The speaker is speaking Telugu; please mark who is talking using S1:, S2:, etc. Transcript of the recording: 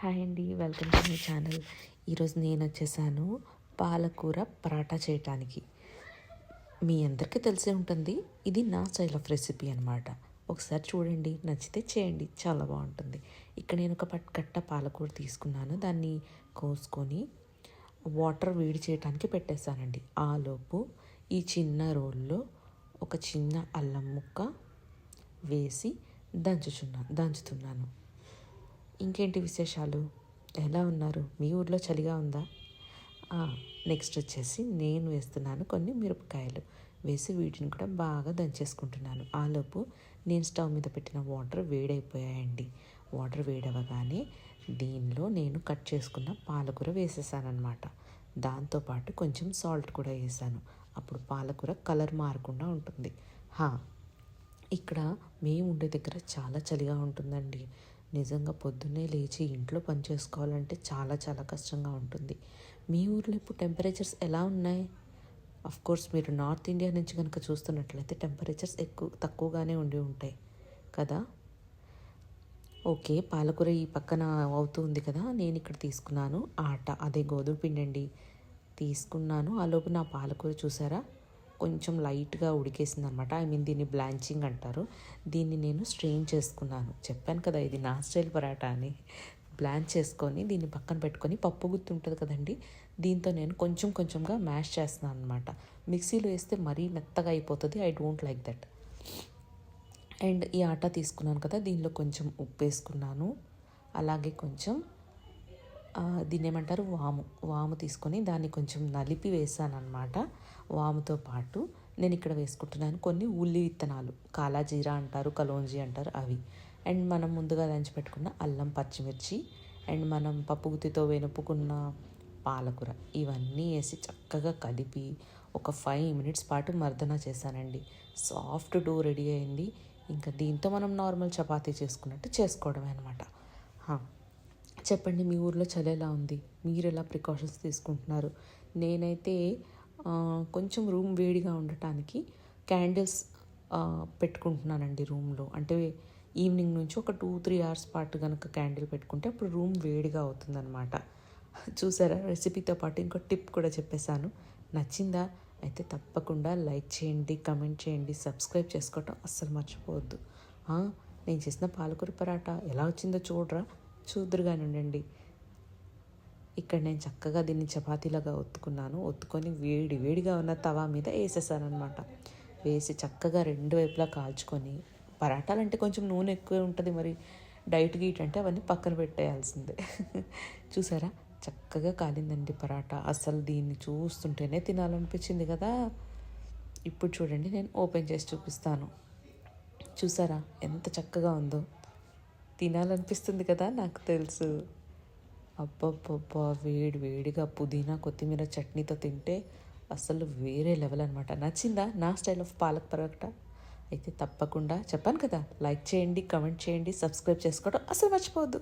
S1: హాయ్ అండి, వెల్కమ్ టు మై ఛానల్. ఈరోజు నేను వచ్చేసాను పాలకూర పరాటా చేయటానికి. మీ అందరికీ తెలిసే ఉంటుంది, ఇది నా స్టైల్ ఆఫ్ రెసిపీ అనమాట. ఒకసారి చూడండి, నచ్చితే చేయండి, చాలా బాగుంటుంది. ఇక్కడ నేను ఒక కట్ట పాలకూర తీసుకున్నాను, దాన్ని కోసుకొని వాటర్ వేడి చేయడానికి పెట్టేశానండి. ఆలోపు ఈ చిన్న రోల్లో ఒక చిన్న అల్లం ముక్క వేసి దంచుతున్నాను. ఇంకేంటి విశేషాలు? ఎలా ఉన్నారు? మీ ఊర్లో చలిగా ఉందా? నెక్స్ట్ వచ్చేసి నేను వేస్తున్నాను కొన్ని మిరపకాయలు వేసి వీటిని కూడా బాగా దంచేసుకుంటున్నాను. ఆలోపు నేను స్టవ్ మీద పెట్టిన వాటర్ వేడైపోయాయండి. వాటర్ వేడవగానే దీనిలో నేను కట్ చేసుకున్న పాలకూర వేసేసానమాట. దాంతోపాటు కొంచెం సాల్ట్ కూడా వేసాను. అప్పుడు పాలకూర కలర్ మారకుండా ఉంటుంది. ఇక్కడ మేము ఉండే దగ్గర చాలా చలిగా ఉంటుందండి. నిజంగా పొద్దున్నే లేచి ఇంట్లో పని చేసుకోవాలంటే చాలా చాలా కష్టంగా ఉంటుంది. మీ ఊర్లో ఇప్పుడు టెంపరేచర్స్ ఎలా ఉన్నాయి? కోర్స్ మీరు నార్త్ ఇండియా నుంచి కనుక చూస్తున్నట్లయితే టెంపరేచర్స్ తక్కువగానే ఉండి ఉంటాయి కదా. ఓకే, పాలకూర ఈ పక్కన అవుతుంది కదా. నేను ఇక్కడ తీసుకున్నాను ఆట, అదే గోధుమ పిండి అండి తీసుకున్నాను. ఆలోపు నా పాలకూర చూసారా, కొంచెం లైట్గా ఉడికేసింది అనమాట. దీన్ని బ్లాంచింగ్ అంటారు. దీన్ని నేను స్ట్రెయిన్ చేసుకున్నాను. చెప్పాను కదా, ఇది నా స్టైల్ పరాటా అని. బ్లాంచ్ చేసుకొని దీన్ని పక్కన పెట్టుకొని, పప్పు గుత్తి ఉంటుంది కదండి, దీంతో నేను కొంచెం కొంచెంగా మ్యాష్ చేస్తున్నాను అనమాట. మిక్సీలో వేస్తే మరీ మెత్తగా అయిపోతుంది. I don't like that. And ఈ ఆటా తీసుకున్నాను కదా, దీనిలో కొంచెం ఉప్పు వేసుకున్నాను. అలాగే కొంచెం దీన్ని ఏమంటారు, వాము తీసుకొని దాన్ని కొంచెం నలిపి వేసాను అనమాట. వాముతో పాటు నేను ఇక్కడ వేసుకుంటున్నాను కొన్ని ఉల్లి విత్తనాలు, కాలాజీరా అంటారు, కలోంజీ అంటారు, అవి. అండ్ మనం ముందుగా దంచి పెట్టుకున్న అల్లం, పచ్చిమిర్చి, అండ్ మనం పప్పు గుత్తితో వేనుపుకున్న పాలకూర, ఇవన్నీ వేసి చక్కగా కలిపి ఒక 5 minutes పాటు మర్దన చేశానండి. సాఫ్ట్ డో రెడీ అయింది. ఇంకా దీంతో మనం నార్మల్ చపాతీ చేసుకున్నట్టు చేసుకోవడమే అనమాట. చెప్పండి, మీ ఊర్లో చలి ఎలా ఉంది? మీరు ఎలా ప్రికాషన్స్ తీసుకుంటున్నారు? నేనైతే కొంచెం రూమ్ వేడిగా ఉండటానికి క్యాండిల్స్ పెట్టుకుంటున్నానండి రూమ్లో. అంటే ఈవినింగ్ నుంచి ఒక 2-3 hours పాటు కనుక క్యాండిల్ పెట్టుకుంటే అప్పుడు రూమ్ వేడిగా అవుతుందన్నమాట. చూసారా, రెసిపీతో పాటు ఇంకో టిప్ కూడా చెప్పేశాను. నచ్చిందా? అయితే తప్పకుండా లైక్ చేయండి, కమెంట్ చేయండి, సబ్స్క్రైబ్ చేసుకోవటం అస్సలు మర్చిపోవద్దు. నేను చేసిన పాలకూర పరాటా ఎలా వచ్చిందో చూదురుగానే ఉండండి. ఇక్కడ నేను చక్కగా దీన్ని చపాతీలాగా ఒత్తుకొని వేడిగా ఉన్న తవా మీద వేసేసాను అనమాట. వేసి చక్కగా 2 వైపులా కాల్చుకొని, పరాటాలంటే కొంచెం నూనె ఎక్కువే ఉంటుంది, మరి డైట్ గీట్ అంటే అవన్నీ పక్కన పెట్టేయాల్సిందే. చూసారా, చక్కగా కాలిందండి పరాటా. అసలు దీన్ని చూస్తుంటేనే తినాలనిపించింది కదా. ఇప్పుడు చూడండి, నేను ఓపెన్ చేసి చూపిస్తాను. చూసారా ఎంత చక్కగా ఉందో, తినాలనిపిస్తుంది కదా, నాకు తెలుసు. అబ్బబ్బబ్బా, వేడిగా పుదీనా కొత్తిమీర చట్నీతో తింటే అసలు వేరే లెవెల్ అనమాట. నచ్చిందా నా స్టైల్ ఆఫ్ పాలక్ పరాటా? అయితే తప్పకుండా చెప్పాను కదా, లైక్ చేయండి, కమెంట్ చేయండి, సబ్స్క్రైబ్ చేసుకోవడం అసలు మర్చిపోవద్దు.